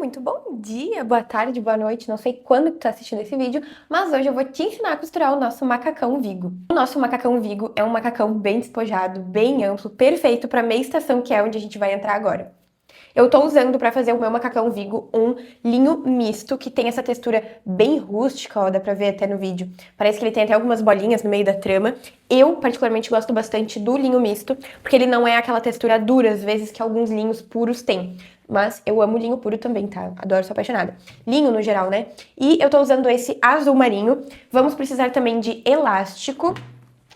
Muito bom dia, boa tarde, boa noite, não sei quando que tu tá assistindo esse vídeo, mas hoje eu vou te ensinar a costurar o nosso macacão Vigo. O nosso macacão Vigo é um macacão bem despojado, bem amplo, perfeito para meia estação, que é onde a gente vai entrar agora. Eu tô usando para fazer o meu macacão Vigo um linho misto, que tem essa textura bem rústica, ó, dá pra ver até no vídeo. Parece que ele tem até algumas bolinhas no meio da trama. Eu, particularmente, gosto bastante do linho misto, porque ele não é aquela textura dura, às vezes, que alguns linhos puros têm. Mas eu amo linho puro também, tá? Adoro, sou apaixonada. Linho no geral, né? E eu tô usando esse azul marinho. Vamos precisar também de elástico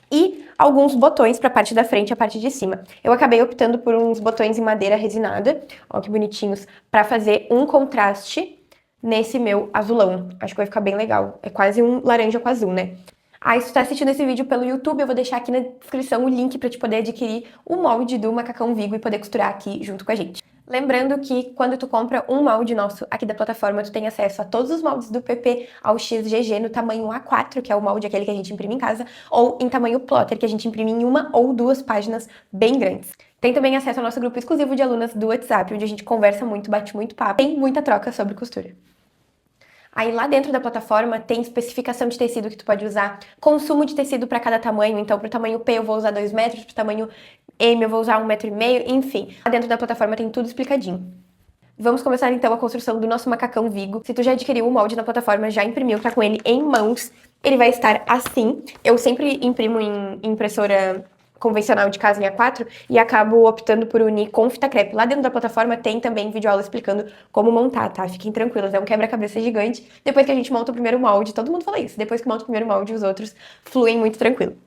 e alguns botões para a parte da frente e a parte de cima. Eu acabei optando por uns botões em madeira resinada, ó que bonitinhos, para fazer um contraste nesse meu azulão. Acho que vai ficar bem legal. É quase um laranja com azul, né? Ah, se tu tá assistindo esse vídeo pelo YouTube, eu vou deixar aqui na descrição o link para te poder adquirir o molde do macacão Vigo e poder costurar aqui junto com a gente. Lembrando que quando tu compra um molde nosso aqui da plataforma, tu tem acesso a todos os moldes do PP ao XGG no tamanho A4, que é o molde aquele que a gente imprime em casa, ou em tamanho plotter, que a gente imprime em uma ou duas páginas bem grandes. Tem também acesso ao nosso grupo exclusivo de alunas do WhatsApp, onde a gente conversa muito, bate muito papo, tem muita troca sobre costura. Aí lá dentro da plataforma tem especificação de tecido que tu pode usar, consumo de tecido para cada tamanho, então pro tamanho P eu vou usar 2 metros, pro tamanho M eu vou usar 1,5 metro, enfim. Lá dentro da plataforma tem tudo explicadinho. Vamos começar então a construção do nosso macacão Vigo. Se tu já adquiriu o molde na plataforma, já imprimiu, tá com ele em mãos, ele vai estar assim. Eu sempre imprimo em impressora convencional de casa em A4 e acabo optando por unir com fita crepe. Lá dentro da plataforma tem também videoaula explicando como montar, tá? Fiquem tranquilos, é um quebra-cabeça gigante. Depois que a gente monta o primeiro molde, todo mundo fala isso, depois que monta o primeiro molde, os outros fluem muito tranquilo.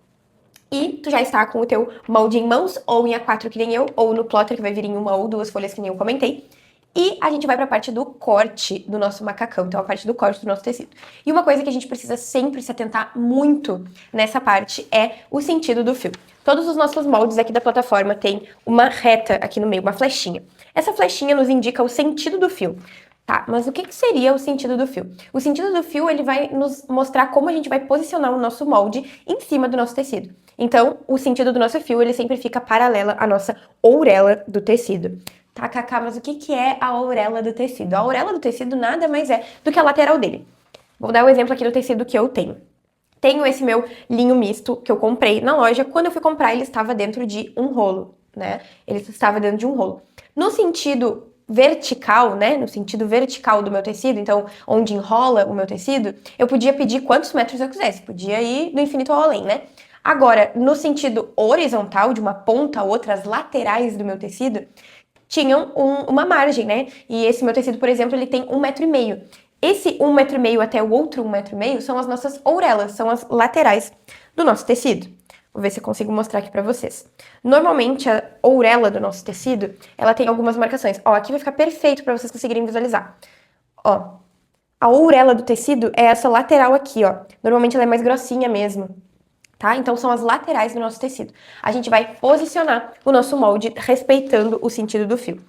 E tu já está com o teu molde em mãos, ou em A4 que nem eu, ou no plotter que vai vir em uma ou duas folhas que nem eu comentei. E a gente vai para a parte do corte do nosso macacão, então a parte do corte do nosso tecido. E uma coisa que a gente precisa sempre se atentar muito nessa parte é o sentido do fio. Todos os nossos moldes aqui da plataforma têm uma reta aqui no meio, uma flechinha. Essa flechinha nos indica o sentido do fio. Tá, mas o que seria o sentido do fio? O sentido do fio, ele vai nos mostrar como a gente vai posicionar o nosso molde em cima do nosso tecido. Então, o sentido do nosso fio, ele sempre fica paralela à nossa ourela do tecido. Tá, Cacá, mas o que é a ourela do tecido? A ourela do tecido nada mais é do que a lateral dele. Vou dar o exemplo aqui do tecido que eu tenho. Tenho esse meu linho misto que eu comprei na loja. Quando eu fui comprar, ele estava dentro de um rolo, né? Ele estava dentro de um rolo. No sentido vertical, né? No sentido vertical do meu tecido, então, onde enrola o meu tecido, eu podia pedir quantos metros eu quisesse. Podia ir do infinito ao além, né? Agora, no sentido horizontal, de uma ponta a outra, as laterais do meu tecido, tinham uma margem, né? E esse meu tecido, por exemplo, ele tem 1,5 metro. Esse 1,5 metro até o outro 1,5 metro são as nossas ourelas, são as laterais do nosso tecido. Vou ver se eu consigo mostrar aqui pra vocês. Normalmente, a ourela do nosso tecido, ela tem algumas marcações. Ó, aqui vai ficar perfeito pra vocês conseguirem visualizar. Ó, a ourela do tecido é essa lateral aqui, ó. Normalmente ela é mais grossinha mesmo. Tá? Então são as laterais do nosso tecido. A gente vai posicionar o nosso molde respeitando o sentido do fio.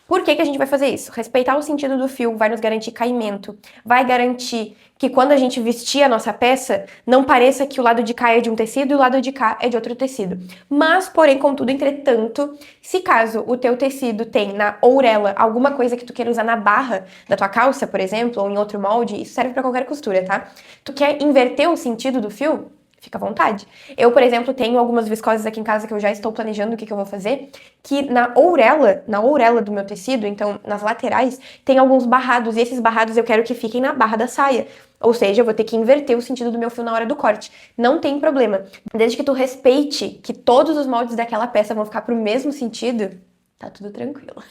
Por que a gente vai fazer isso? Respeitar o sentido do fio vai nos garantir caimento, vai garantir que quando a gente vestir a nossa peça, não pareça que o lado de cá é de um tecido e o lado de cá é de outro tecido. Mas, porém, contudo, entretanto, se caso o teu tecido tem na ourela alguma coisa que tu queira usar na barra da tua calça, por exemplo, ou em outro molde, isso serve para qualquer costura, tá? Tu quer inverter o sentido do fio? Fica à vontade. Eu, por exemplo, tenho algumas viscosas aqui em casa que eu já estou planejando o que eu vou fazer, que na ourela do meu tecido, então nas laterais, tem alguns barrados, e esses barrados eu quero que fiquem na barra da saia. Ou seja, eu vou ter que inverter o sentido do meu fio na hora do corte. Não tem problema. Desde que tu respeite que todos os moldes daquela peça vão ficar pro mesmo sentido, tá tudo tranquilo.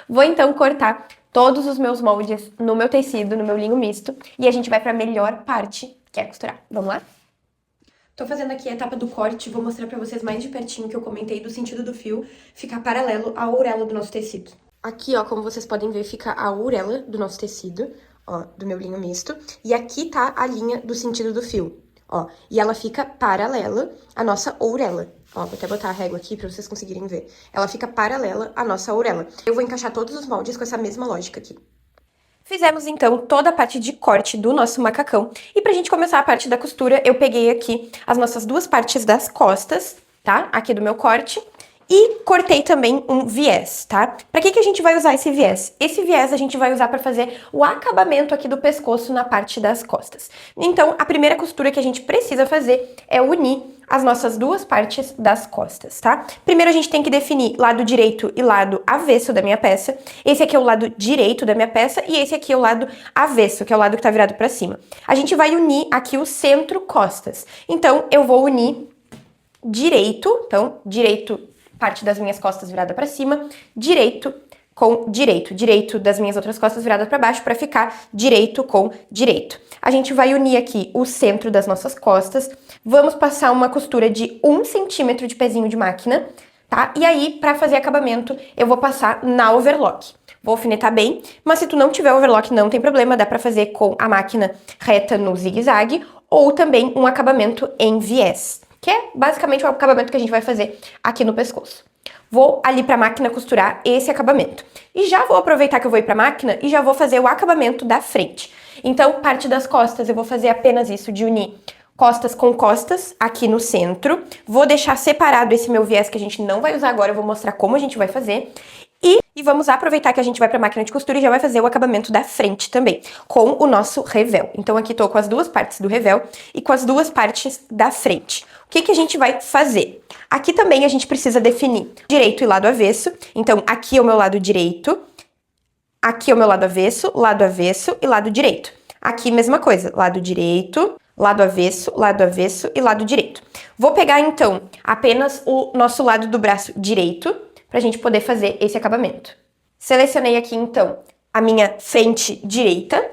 Vou então cortar todos os meus moldes no meu tecido, no meu linho misto, e a gente vai para a melhor parte, que é costurar. Vamos lá? Tô fazendo aqui a etapa do corte, vou mostrar pra vocês mais de pertinho que eu comentei do sentido do fio ficar paralelo à ourela do nosso tecido. Aqui, ó, como vocês podem ver, fica a ourela do nosso tecido, ó, do meu linho misto, e aqui tá a linha do sentido do fio, ó, e ela fica paralela à nossa ourela. Ó, vou até botar a régua aqui pra vocês conseguirem ver. Ela fica paralela à nossa ourela. Eu vou encaixar todos os moldes com essa mesma lógica aqui. Fizemos, então, toda a parte de corte do nosso macacão. E pra gente começar a parte da costura, eu peguei aqui as nossas duas partes das costas, tá? Aqui do meu corte. E cortei também um viés, tá? Pra que a gente vai usar esse viés? Esse viés a gente vai usar pra fazer o acabamento aqui do pescoço na parte das costas. Então, a primeira costura que a gente precisa fazer é unir as nossas duas partes das costas, tá? Primeiro a gente tem que definir lado direito e lado avesso da minha peça. Esse aqui é o lado direito da minha peça e esse aqui é o lado avesso, que é o lado que tá virado pra cima. A gente vai unir aqui o centro-costas. Então, eu vou unir direito, então, direito, parte das minhas costas virada pra cima, direito com direito, direito das minhas outras costas virada pra baixo pra ficar direito com direito. A gente vai unir aqui o centro das nossas costas, vamos passar uma costura de 1 centímetro de pezinho de máquina, tá? E aí, pra fazer acabamento, eu vou passar na overlock. Vou alfinetar bem, mas se tu não tiver overlock, não tem problema, dá pra fazer com a máquina reta no zigue-zague, ou também um acabamento em viés, que é basicamente o acabamento que a gente vai fazer aqui no pescoço. Vou ali pra máquina costurar esse acabamento. E já vou aproveitar que eu vou ir pra máquina e já vou fazer o acabamento da frente. Então, parte das costas, eu vou fazer apenas isso, de unir costas com costas aqui no centro. Vou deixar separado esse meu viés que a gente não vai usar agora, eu vou mostrar como a gente vai fazer. E vamos aproveitar que a gente vai pra máquina de costura e já vai fazer o acabamento da frente também, com o nosso revel. Então aqui tô com as duas partes do revel e com as duas partes da frente. O que a gente vai fazer? Aqui também a gente precisa definir direito e lado avesso. Então aqui é o meu lado direito, aqui é o meu lado avesso e lado direito. Aqui mesma coisa, lado direito, lado avesso e lado direito. Vou pegar então apenas o nosso lado do braço direito, pra gente poder fazer esse acabamento. Selecionei aqui, então, a minha frente direita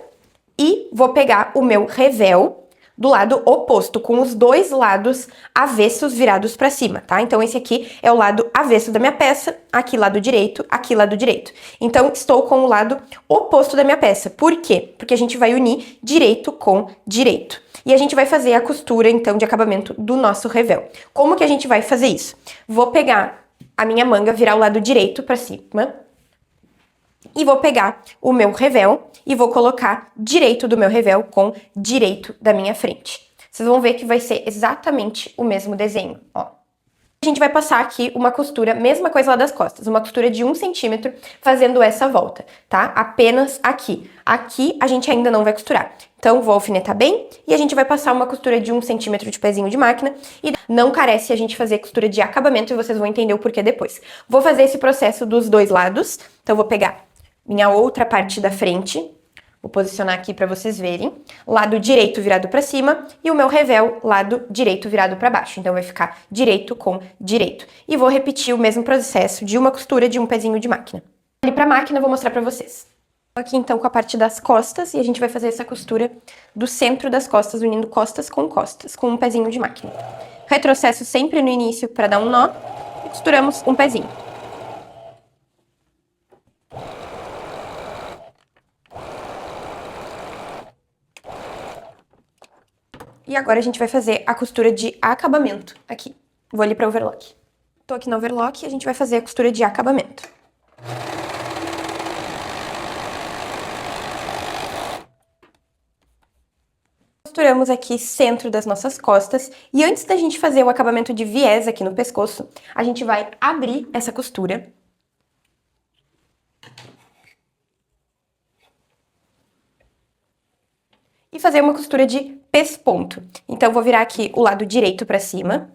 e vou pegar o meu revel do lado oposto, com os dois lados avessos virados pra cima, tá? Então, esse aqui é o lado avesso da minha peça, aqui lado direito, aqui lado direito. Então, estou com o lado oposto da minha peça. Por quê? Porque a gente vai unir direito com direito. E a gente vai fazer a costura, então, de acabamento do nosso revel. Como que a gente vai fazer isso? Vou pegar a minha manga, virar o lado direito pra cima. E vou pegar o meu revel e vou colocar direito do meu revel com direito da minha frente. Vocês vão ver que vai ser exatamente o mesmo desenho, ó. A gente vai passar aqui uma costura, mesma coisa lá das costas, uma costura de 1 centímetro fazendo essa volta, tá? Apenas aqui. Aqui a gente ainda não vai costurar. Então, vou alfinetar bem e a gente vai passar uma costura de 1 centímetro de pezinho de máquina e não carece a gente fazer costura de acabamento e vocês vão entender o porquê depois. Vou fazer esse processo dos dois lados, então vou pegar minha outra parte da frente, vou posicionar aqui para vocês verem, lado direito virado para cima e o meu revel lado direito virado para baixo. Então vai ficar direito com direito. E vou repetir o mesmo processo de uma costura de um pezinho de máquina. Ali para a máquina eu vou mostrar para vocês. Aqui então com a parte das costas e a gente vai fazer essa costura do centro das costas, unindo costas, com um pezinho de máquina. Retrocesso sempre no início para dar um nó e costuramos um pezinho. E agora a gente vai fazer a costura de acabamento aqui. Vou ali para overlock. Tô aqui no overlock e a gente vai fazer a costura de acabamento. Costuramos aqui centro das nossas costas e antes da gente fazer o acabamento de viés aqui no pescoço, a gente vai abrir essa costura. E fazer uma costura de pesponto. Então, vou virar aqui o lado direito pra cima.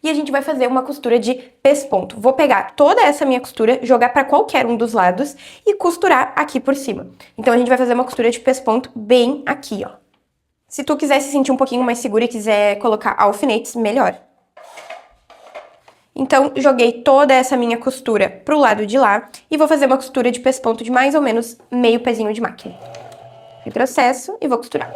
E a gente vai fazer uma costura de pesponto. Vou pegar toda essa minha costura, jogar pra qualquer um dos lados e costurar aqui por cima. Então, a gente vai fazer uma costura de pesponto bem aqui, ó. Se tu quiser se sentir um pouquinho mais segura e quiser colocar alfinetes, melhor. Então, joguei toda essa minha costura pro lado de lá e vou fazer uma costura de pesponto de mais ou menos meio pezinho de máquina. Retrocesso e vou costurar.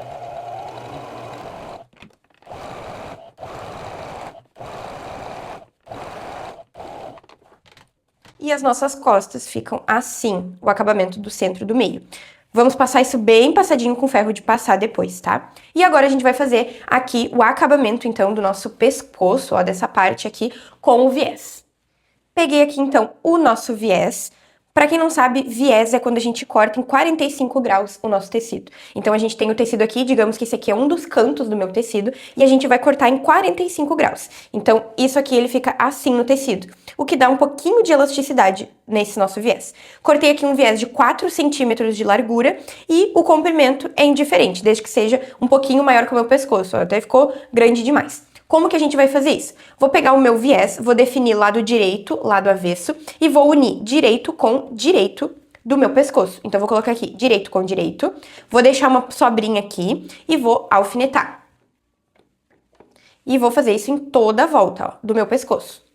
E as nossas costas ficam assim, o acabamento do centro do meio. Vamos passar isso bem passadinho com ferro de passar depois, tá? E agora a gente vai fazer aqui o acabamento, então, do nosso pescoço, ó, dessa parte aqui, com o viés. Peguei aqui, então, o nosso viés, Pra quem não sabe, viés é quando a gente corta em 45 graus o nosso tecido. Então a gente tem o tecido aqui, digamos que esse aqui é um dos cantos do meu tecido, e a gente vai cortar em 45 graus. Então isso aqui ele fica assim no tecido, o que dá um pouquinho de elasticidade nesse nosso viés. Cortei aqui um viés de 4 centímetros de largura e o comprimento é indiferente, desde que seja um pouquinho maior que o meu pescoço, até ficou grande demais. Como que a gente vai fazer isso? Vou pegar o meu viés, vou definir lado direito, lado avesso, e vou unir direito com direito do meu pescoço. Então, eu vou colocar aqui direito com direito, vou deixar uma sobrinha aqui e vou alfinetar. E vou fazer isso em toda a volta, ó, do meu pescoço.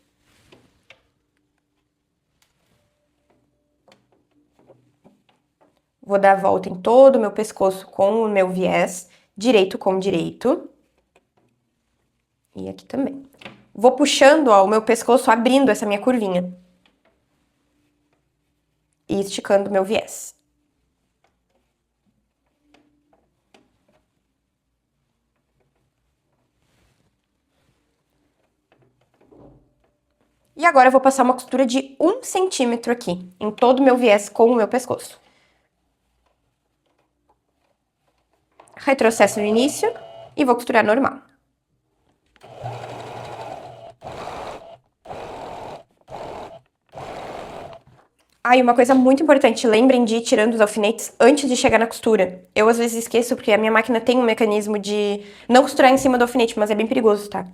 Vou dar a volta em todo o meu pescoço com o meu viés, direito com direito. E aqui também. Vou puxando, ó, o meu pescoço, abrindo essa minha curvinha. E esticando o meu viés. E agora eu vou passar uma costura de 1 centímetro aqui, em todo o meu viés com o meu pescoço. Retrocesso no início e vou costurar normal. Ah, e uma coisa muito importante, lembrem de ir tirando os alfinetes antes de chegar na costura. Eu às vezes esqueço porque a minha máquina tem um mecanismo de não costurar em cima do alfinete, mas é bem perigoso, tá?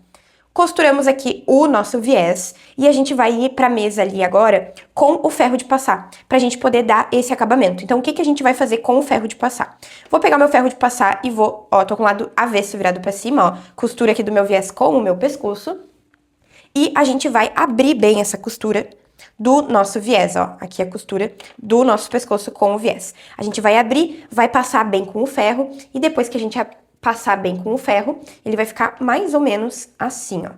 Costuramos aqui o nosso viés e a gente vai ir pra mesa ali agora com o ferro de passar, pra gente poder dar esse acabamento. Então, o que que a gente vai fazer com o ferro de passar? Vou pegar meu ferro de passar e vou, ó, tô com o lado avesso virado pra cima, ó, costura aqui do meu viés com o meu pescoço. E a gente vai abrir bem essa costura do nosso viés, ó. Aqui a costura do nosso pescoço com o viés. A gente vai abrir, vai passar bem com o ferro e depois que a gente passar bem com o ferro, ele vai ficar mais ou menos assim, ó.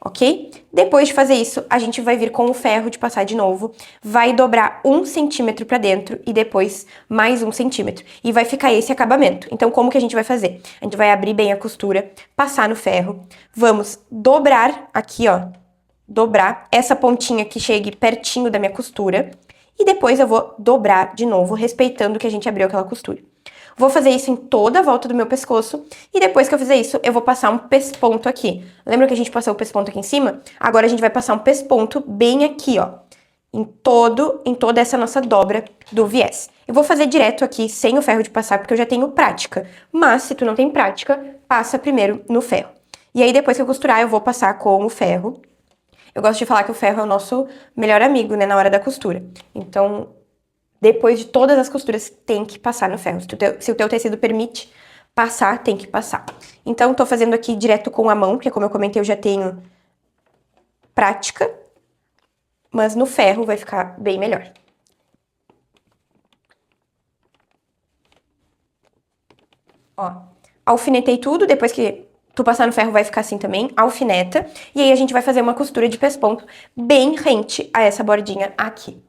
Ok? Depois de fazer isso, a gente vai vir com o ferro de passar de novo, vai dobrar 1 centímetro pra dentro e depois mais 1 centímetro. E vai ficar esse acabamento. Então, como que a gente vai fazer? A gente vai abrir bem a costura, passar no ferro, vamos dobrar aqui, ó, dobrar essa pontinha que chegue pertinho da minha costura e depois eu vou dobrar de novo, respeitando que a gente abriu aquela costura. Vou fazer isso em toda a volta do meu pescoço e depois que eu fizer isso, eu vou passar um pesponto aqui. Lembra que a gente passou o pesponto aqui em cima? Agora a gente vai passar um pesponto bem aqui, ó, em toda essa nossa dobra do viés. Eu vou fazer direto aqui, sem o ferro de passar, porque eu já tenho prática. Mas, se tu não tem prática, passa primeiro no ferro. E aí, depois que eu costurar, eu vou passar com o ferro. Eu gosto de falar que o ferro é o nosso melhor amigo, né, na hora da costura. Então, depois de todas as costuras, tem que passar no ferro. Se o teu tecido permite passar, tem que passar. Então, tô fazendo aqui direto com a mão, porque como eu comentei, eu já tenho prática. Mas no ferro vai ficar bem melhor. Ó, alfinetei tudo, depois que tu passar no ferro vai ficar assim também, alfineta. E aí a gente vai fazer uma costura de pesponto bem rente a essa bordinha aqui.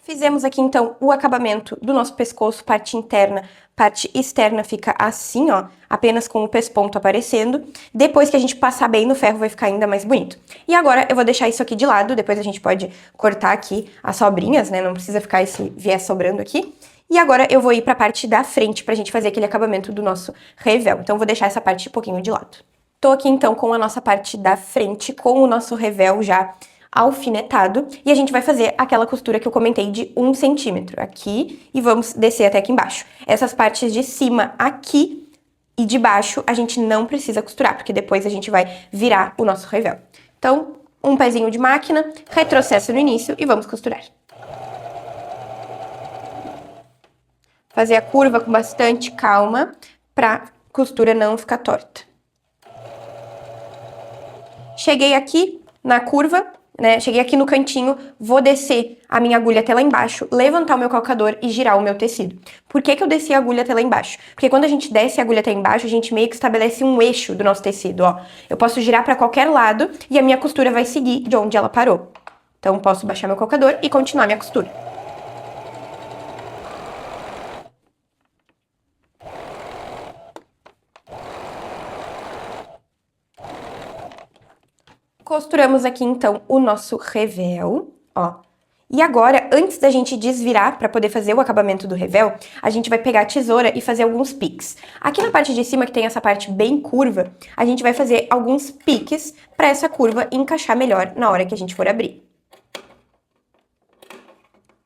Fizemos aqui, então, o acabamento do nosso pescoço, parte interna, parte externa fica assim, ó, apenas com o pesponto aparecendo. Depois que a gente passar bem no ferro, vai ficar ainda mais bonito. E agora, eu vou deixar isso aqui de lado, depois a gente pode cortar aqui as sobrinhas, né, não precisa ficar esse viés sobrando aqui. E agora, eu vou ir pra parte da frente pra gente fazer aquele acabamento do nosso revel. Então, eu vou deixar essa parte um pouquinho de lado. Tô aqui, então, com a nossa parte da frente, com o nosso revel já alfinetado, e a gente vai fazer aquela costura que eu comentei de 1 centímetro aqui, e vamos descer até aqui embaixo. Essas partes de cima aqui e de baixo a gente não precisa costurar, porque depois a gente vai virar o nosso revel. Então, um pezinho de máquina, retrocesso no início e vamos costurar. Fazer a curva com bastante calma, pra costura não ficar torta. Cheguei aqui na curva, né? Cheguei aqui no cantinho, vou descer a minha agulha até lá embaixo, levantar o meu calcador e girar o meu tecido. Por que que eu desci a agulha até lá embaixo? Porque quando a gente desce a agulha até embaixo, a gente meio que estabelece um eixo do nosso tecido, ó. Eu posso girar para qualquer lado e a minha costura vai seguir de onde ela parou. Então, posso baixar meu calcador e continuar minha costura. Costuramos aqui, então, o nosso revel, ó. E agora, antes da gente desvirar para poder fazer o acabamento do revel, a gente vai pegar a tesoura e fazer alguns piques. Aqui na parte de cima, que tem essa parte bem curva, a gente vai fazer alguns piques para essa curva encaixar melhor na hora que a gente for abrir.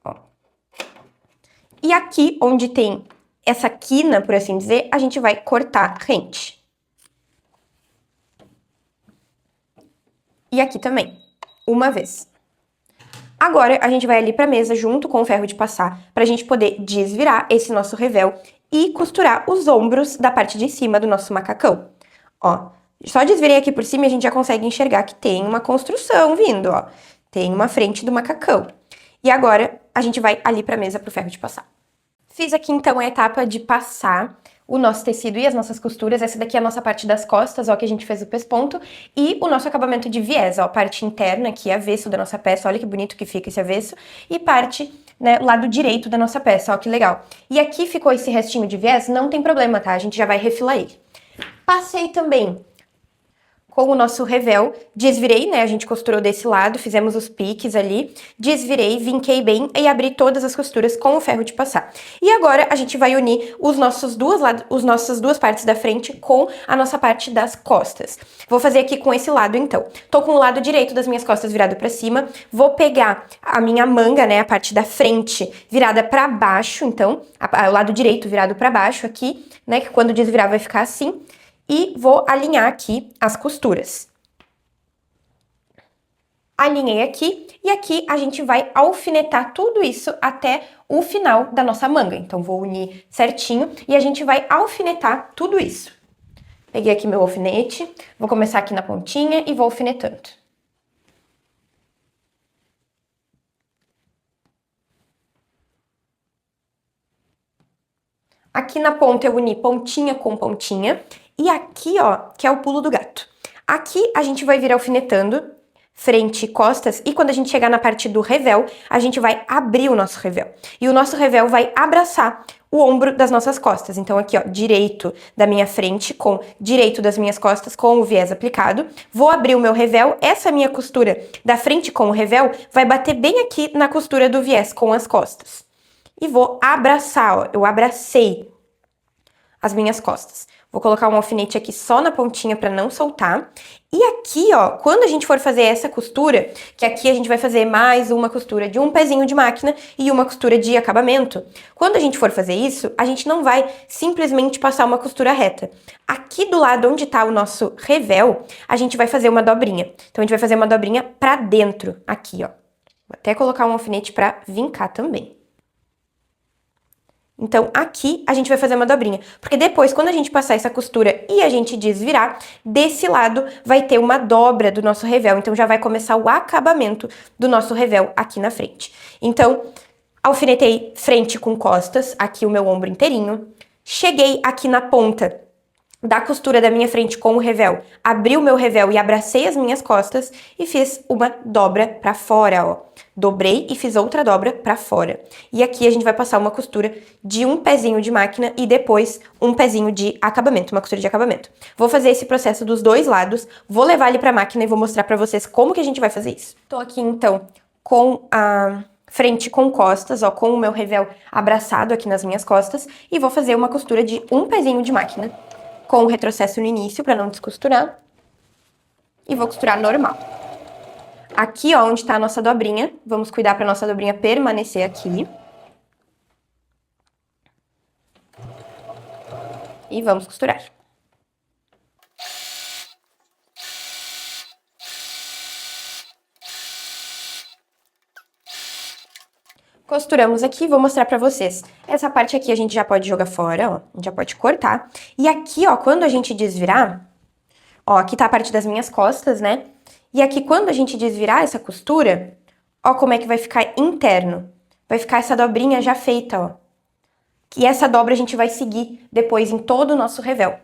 Ó. E aqui, onde tem essa quina, por assim dizer, a gente vai cortar rente. E aqui também, uma vez. Agora, a gente vai ali pra mesa junto com o ferro de passar pra gente poder desvirar esse nosso revel e costurar os ombros da parte de cima do nosso macacão. Ó, só desvirei aqui por cima e a gente já consegue enxergar que tem uma construção vindo, ó. Tem uma frente do macacão. E agora, a gente vai ali pra mesa pro ferro de passar. Fiz aqui, então, a etapa de passar o nosso tecido e as nossas costuras. Essa daqui é a nossa parte das costas, ó, que a gente fez o pesponto. E o nosso acabamento de viés, ó, a parte interna aqui, avesso da nossa peça. Olha que bonito que fica esse avesso. E parte, né, lado direito da nossa peça, ó, que legal. E aqui ficou esse restinho de viés, não tem problema, tá? A gente já vai refilar ele. Passei também com o nosso revel, desvirei, né, a gente costurou desse lado, fizemos os piques ali, desvirei, vinquei bem e abri todas as costuras com o ferro de passar. E agora a gente vai unir os nossas duas partes da frente com a nossa parte das costas. Vou fazer aqui com esse lado, então. Tô com o lado direito das minhas costas virado pra cima, vou pegar a minha manga, né, a parte da frente virada pra baixo, então, o lado direito virado pra baixo aqui, né, que quando desvirar vai ficar assim. E vou alinhar aqui as costuras. Alinhei aqui, e aqui a gente vai alfinetar tudo isso até o final da nossa manga. Então, vou unir certinho e a gente vai alfinetar tudo isso. Peguei aqui meu alfinete, vou começar aqui na pontinha e vou alfinetando. Aqui na ponta eu uni pontinha com pontinha. E aqui, ó, que é o pulo do gato. Aqui a gente vai vir alfinetando, frente e costas, e quando a gente chegar na parte do revel, a gente vai abrir o nosso revel. E o nosso revel vai abraçar o ombro das nossas costas. Então aqui, ó, direito da minha frente com direito das minhas costas com o viés aplicado. Vou abrir o meu revel, essa minha costura da frente com o revel vai bater bem aqui na costura do viés com as costas. E vou abraçar, ó, eu abracei as minhas costas. Vou colocar um alfinete aqui só na pontinha para não soltar. E aqui, ó, quando a gente for fazer essa costura, que aqui a gente vai fazer mais uma costura de um pezinho de máquina e uma costura de acabamento. Quando a gente for fazer isso, a gente não vai simplesmente passar uma costura reta. Aqui do lado onde tá o nosso revel, a gente vai fazer uma dobrinha. Então, a gente vai fazer uma dobrinha para dentro, aqui, ó. Vou até colocar um alfinete para vincar também. Então, aqui a gente vai fazer uma dobrinha, porque depois, quando a gente passar essa costura e a gente desvirar, desse lado vai ter uma dobra do nosso revel, então já vai começar o acabamento do nosso revel aqui na frente. Então, alfinetei frente com costas, aqui o meu ombro inteirinho, cheguei aqui na ponta da costura da minha frente com o revel, abri o meu revel e abracei as minhas costas e fiz uma dobra pra fora, ó. Dobrei e fiz outra dobra pra fora. E aqui a gente vai passar uma costura de um pezinho de máquina e depois um pezinho de acabamento, uma costura de acabamento. Vou fazer esse processo dos dois lados, vou levar ele pra máquina e vou mostrar pra vocês como que a gente vai fazer isso. Tô aqui, então, com a frente com costas, ó, com o meu revel abraçado aqui nas minhas costas e vou fazer uma costura de um pezinho de máquina com o retrocesso no início, para não descosturar. E vou costurar normal. Aqui, ó, onde tá a nossa dobrinha, vamos cuidar para nossa dobrinha permanecer aqui. E vamos costurar. Costuramos aqui, vou mostrar pra vocês. Essa parte aqui a gente já pode jogar fora, ó, a gente já pode cortar. E aqui, ó, quando a gente desvirar, ó, aqui tá a parte das minhas costas, né? E aqui, quando a gente desvirar essa costura, ó como é que vai ficar interno. Vai ficar essa dobrinha já feita, ó. E essa dobra a gente vai seguir depois em todo o nosso revel,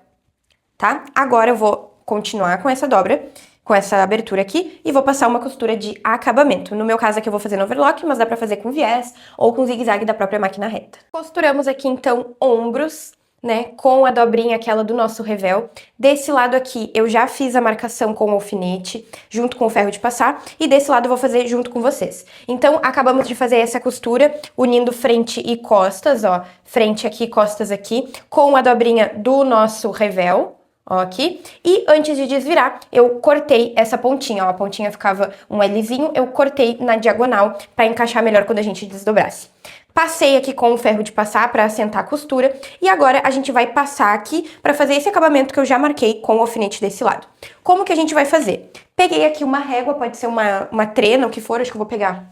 tá? Agora eu vou continuar com essa dobra, com essa abertura aqui, e vou passar uma costura de acabamento. No meu caso aqui eu vou fazer no overlock, mas dá pra fazer com viés ou com zigue-zague da própria máquina reta. Costuramos aqui, então, ombros, né, com a dobrinha aquela do nosso revel. Desse lado aqui eu já fiz a marcação com o alfinete, junto com o ferro de passar, e desse lado eu vou fazer junto com vocês. Então, acabamos de fazer essa costura, unindo frente e costas, ó, frente aqui, costas aqui, com a dobrinha do nosso revel, ó, aqui. E antes de desvirar, eu cortei essa pontinha, ó, a pontinha ficava um Lzinho, eu cortei na diagonal para encaixar melhor quando a gente desdobrasse. Passei aqui com o ferro de passar para assentar a costura e agora a gente vai passar aqui para fazer esse acabamento que eu já marquei com o alfinete desse lado. Como que a gente vai fazer? Peguei aqui uma régua, pode ser uma trena, o que for, acho que eu vou pegar.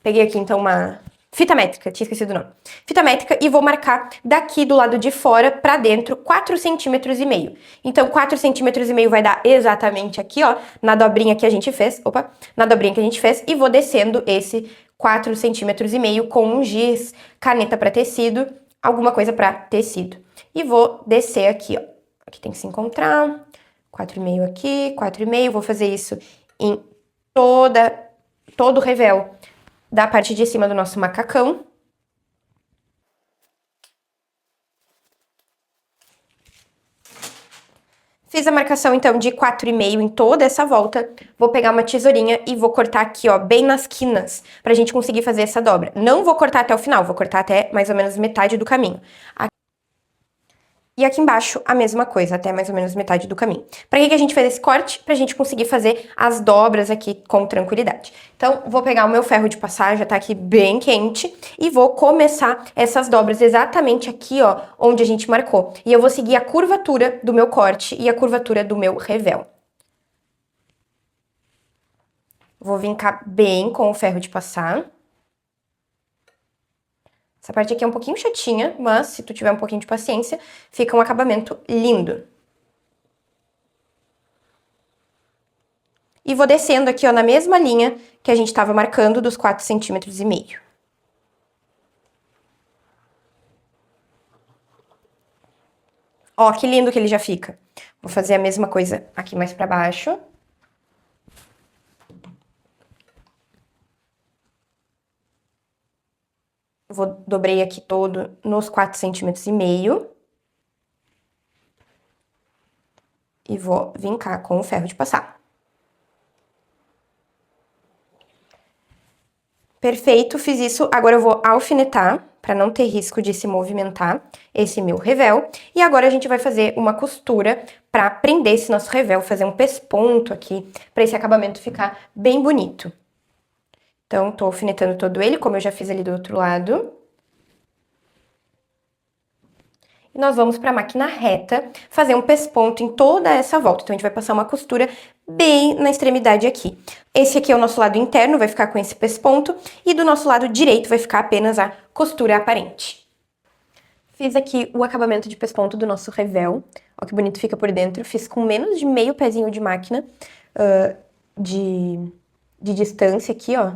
Peguei aqui então uma fita métrica, tinha esquecido o nome. Fita métrica e vou marcar daqui do lado de fora para dentro 4,5 cm. Então 4,5 cm vai dar exatamente aqui, ó, na dobrinha que a gente fez. Opa, na dobrinha que a gente fez e vou descendo esse 4,5 cm com um giz, caneta para tecido, alguma coisa para tecido. E vou descer aqui, ó. Aqui tem que se encontrar. 4,5 aqui, 4,5. Vou fazer isso em todo o revel da parte de cima do nosso macacão. Fiz a marcação, então, de 4,5 em toda essa volta. Vou pegar uma tesourinha e vou cortar aqui, ó, bem nas quinas, pra gente conseguir fazer essa dobra. Não vou cortar até o final, vou cortar até mais ou menos metade do caminho. E aqui embaixo, a mesma coisa, até mais ou menos metade do caminho. Pra que a gente fez esse corte? Pra gente conseguir fazer as dobras aqui com tranquilidade. Então, vou pegar o meu ferro de passar, já tá aqui bem quente, e vou começar essas dobras exatamente aqui, ó, onde a gente marcou. E eu vou seguir a curvatura do meu corte e a curvatura do meu revel. Vou vincar bem com o ferro de passar. Essa parte aqui é um pouquinho chatinha, mas se tu tiver um pouquinho de paciência, fica um acabamento lindo. E vou descendo aqui, ó, na mesma linha que a gente estava marcando dos 4,5 cm. Ó, que lindo que ele já fica. Vou fazer a mesma coisa aqui mais pra baixo. Dobrei aqui todo nos 4,5 cm. E vou vincar com o ferro de passar. Perfeito, fiz isso. Agora eu vou alfinetar, para não ter risco de se movimentar, esse meu revel. E agora a gente vai fazer uma costura para prender esse nosso revel, fazer um pesponto aqui, para esse acabamento ficar bem bonito. Então, tô alfinetando todo ele, como eu já fiz ali do outro lado. E nós vamos para a máquina reta fazer um pesponto em toda essa volta. Então, a gente vai passar uma costura bem na extremidade aqui. Esse aqui é o nosso lado interno, vai ficar com esse pesponto. E do nosso lado direito vai ficar apenas a costura aparente. Fiz aqui o acabamento de pesponto do nosso revel. Olha que bonito fica por dentro. Fiz com menos de meio pezinho de máquina de distância aqui, ó,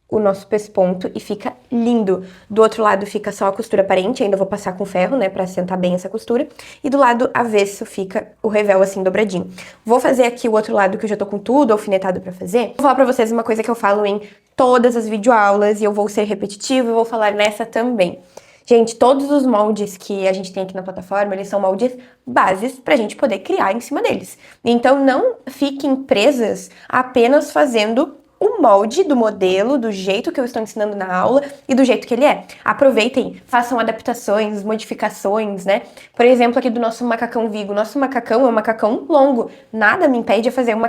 o nosso pesponto e fica lindo. Do outro lado fica só a costura aparente, ainda vou passar com ferro, né, pra assentar bem essa costura. E do lado avesso fica o revel assim dobradinho. Vou fazer aqui o outro lado que eu já tô com tudo alfinetado pra fazer. Vou falar pra vocês uma coisa que eu falo em todas as videoaulas e eu vou ser repetitiva e vou falar nessa também. Gente, todos os moldes que a gente tem aqui na plataforma, eles são moldes bases pra gente poder criar em cima deles. Então, não fiquem presas apenas fazendo o molde do modelo, do jeito que eu estou ensinando na aula e do jeito que ele é. Aproveitem, façam adaptações, modificações, né? Por exemplo, aqui do nosso macacão Vigo. Nosso macacão é um macacão longo. Nada me impede de fazer um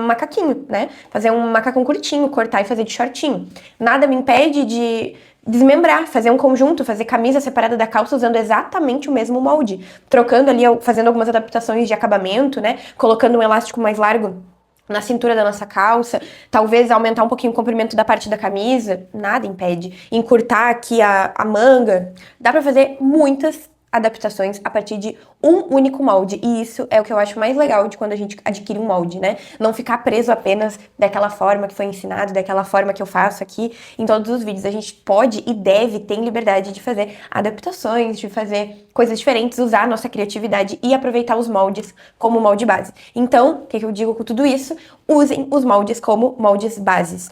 macaquinho, né? Fazer um macacão curtinho, cortar e fazer de shortinho. Nada me impede de desmembrar, fazer um conjunto, fazer camisa separada da calça usando exatamente o mesmo molde. Trocando ali, fazendo algumas adaptações de acabamento, né? Colocando um elástico mais largo na cintura da nossa calça, talvez aumentar um pouquinho o comprimento da parte da camisa, nada impede. Encurtar aqui a manga, dá pra fazer muitas adaptações a partir de um único molde, e isso é o que eu acho mais legal de quando a gente adquire um molde, né? Não ficar preso apenas daquela forma que foi ensinado, daquela forma que eu faço aqui em todos os vídeos. A gente pode e deve, tem liberdade de fazer adaptações, de fazer coisas diferentes, usar a nossa criatividade e aproveitar os moldes como molde base. Então, o que eu digo com tudo isso? Usem os moldes como moldes bases.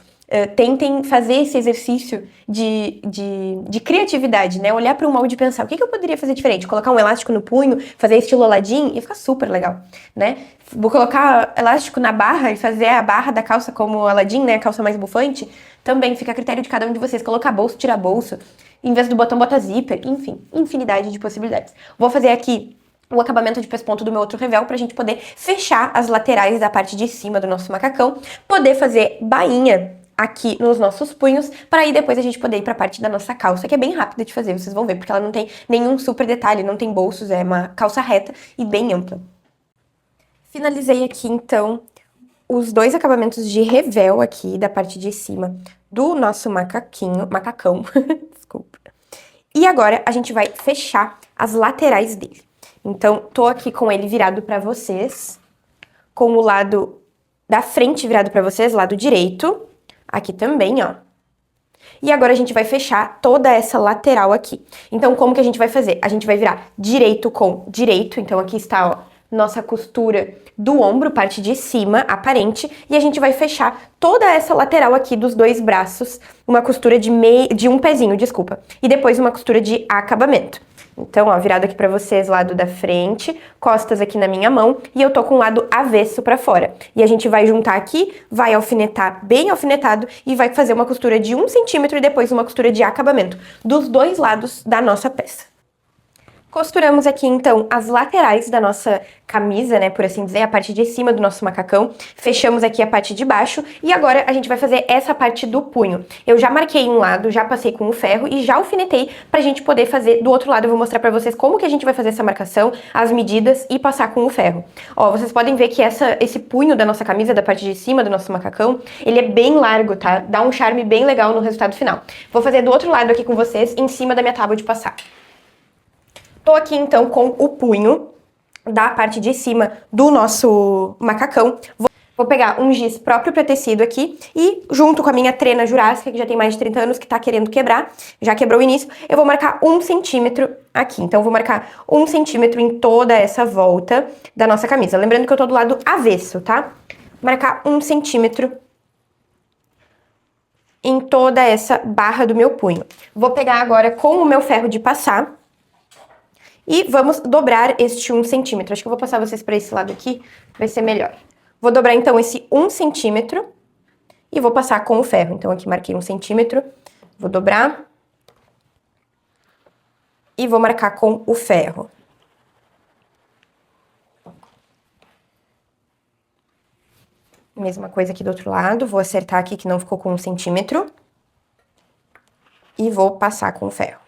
tentem fazer esse exercício de criatividade, né? Olhar para o molde e pensar, o que eu poderia fazer diferente? Colocar um elástico no punho, fazer estilo Aladdin, ia ficar super legal, né? Vou colocar elástico na barra e fazer a barra da calça como Aladdin, né? A calça mais bufante. Também fica a critério de cada um de vocês. Colocar bolso, tirar bolso. Em vez do botão, bota zíper. Enfim, infinidade de possibilidades. Vou fazer aqui o acabamento de pesponto do meu outro revel pra gente poder fechar as laterais da parte de cima do nosso macacão. Poder fazer bainha aqui nos nossos punhos, para aí depois a gente poder ir pra parte da nossa calça, que é bem rápida de fazer, vocês vão ver, porque ela não tem nenhum super detalhe, não tem bolsos, é uma calça reta e bem ampla. Finalizei aqui, então, os dois acabamentos de revel aqui da parte de cima do nosso macacão, desculpa. E agora a gente vai fechar as laterais dele. Então, tô aqui com ele virado pra vocês, com o lado da frente virado pra vocês, lado direito, aqui também, ó. E agora a gente vai fechar toda essa lateral aqui. Então, como que a gente vai fazer? A gente vai virar direito com direito, então aqui está, ó, nossa costura do ombro, parte de cima, aparente, e a gente vai fechar toda essa lateral aqui dos dois braços, uma costura de um pezinho, desculpa, e depois uma costura de acabamento. Então, ó, virado aqui pra vocês, lado da frente, costas aqui na minha mão, e eu tô com o lado avesso pra fora. E a gente vai juntar aqui, vai alfinetar bem alfinetado, e vai fazer uma costura de 1 centímetro e depois uma costura de acabamento, dos dois lados da nossa peça. Costuramos aqui, então, as laterais da nossa camisa, né, por assim dizer, a parte de cima do nosso macacão. Fechamos aqui a parte de baixo e agora a gente vai fazer essa parte do punho. Eu já marquei um lado, já passei com o ferro e já alfinetei pra gente poder fazer do outro lado. Eu vou mostrar pra vocês como que a gente vai fazer essa marcação, as medidas e passar com o ferro. Ó, vocês podem ver que esse punho da nossa camisa, da parte de cima do nosso macacão, ele é bem largo, tá? Dá um charme bem legal no resultado final. Vou fazer do outro lado aqui com vocês, em cima da minha tábua de passar. Tô aqui, então, com o punho da parte de cima do nosso macacão. Vou pegar um giz próprio para tecido aqui e, junto com a minha trena jurássica, que já tem mais de 30 anos, que tá querendo quebrar, já quebrou o início, eu vou marcar 1 centímetro aqui. Então, eu vou marcar 1 centímetro em toda essa volta da nossa camisa. Lembrando que eu tô do lado avesso, tá? Marcar 1 centímetro em toda essa barra do meu punho. Vou pegar agora com o meu ferro de passar e vamos dobrar este 1 centímetro. Acho que eu vou passar vocês para esse lado aqui, vai ser melhor. Vou dobrar, então, esse 1 centímetro e vou passar com o ferro. Então, aqui marquei 1 centímetro, vou dobrar e vou marcar com o ferro. Mesma coisa aqui do outro lado, vou acertar aqui que não ficou com 1 centímetro e vou passar com o ferro.